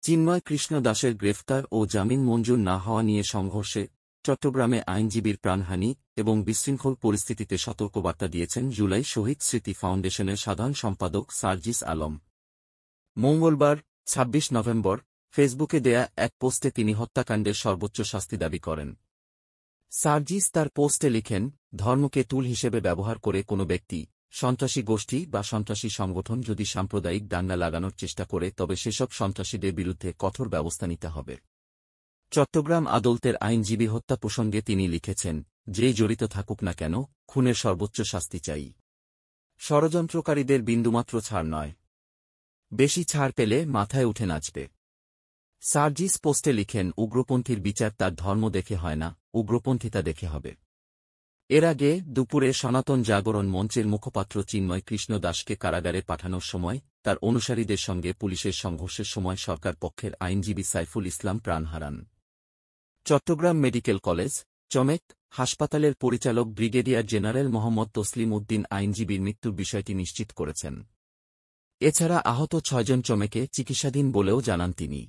চিন্ময় কৃষ্ণ দাসের গ্রেফতার ও জামিন মঞ্জুর না হওয়া নিয়ে সংঘর্ষে চট্টগ্রামে আইনজীবীর প্রাণহানি এবং বিশৃঙ্খল পরিস্থিতিতে সতর্কবার্তা দিয়েছেন জুলাই শহীদ স্মৃতি ফাউন্ডেশনের সাধারণ সম্পাদক সার্জিস আলম। মঙ্গলবার ২৬ নভেম্বর ফেসবুকে দেয়া এক পোস্টে তিনি হত্যাকাণ্ডের সর্বোচ্চ শাস্তি দাবি করেন। সার্জিস তার পোস্টে লিখেন, ধর্মকে টুল হিসেবে ব্যবহার করে কোনো ব্যক্তি, সন্ত্রাসী গোষ্ঠী বা সন্ত্রাসী সংগঠন যদি সাম্প্রদায়িক দাঙ্গা লাগানোর চেষ্টা করে তবে সেসব সন্ত্রাসীদের বিরুদ্ধে কঠোর ব্যবস্থা নিতে হবে। চট্টগ্রাম আদালতের আইনজীবী হত্যা প্রসঙ্গে তিনি লিখেছেন, যেই জড়িত থাকুক না কেন, খুনের সর্বোচ্চ শাস্তি চাই। ষড়যন্ত্রকারীদের বিন্দুমাত্র ছাড় নয়। বেশি ছাড় পেলে মাথায় উঠে নাচবে। সার্জিস পোস্টে লিখেন, উগ্রপন্থীর বিচার তার ধর্ম দেখে হয় না, উগ্রপন্থিতা দেখে হবে। এর আগে দুপুরে সনাতন জাগরণ মঞ্চের মুখপাত্র চিন্ময় কৃষ্ণ দাসকে কারাগারে পাঠানোর সময় তার অনুসারীদের সঙ্গে পুলিশের সংঘর্ষের সময় সরকার পক্ষের আইনজীবী সাইফুল ইসলাম প্রাণ হারান। চট্টগ্রাম মেডিকেল কলেজ, চমেক হাসপাতালের পরিচালক ব্রিগেডিয়ার জেনারেল মোহাম্মদ তসলিম উদ্দিন আইনজীবীর মৃত্যুর বিষয়টি নিশ্চিত করেছেন। এছাড়া আহত ৬ জন চমেকে চিকিৎসাধীন বলেও জানান তিনি।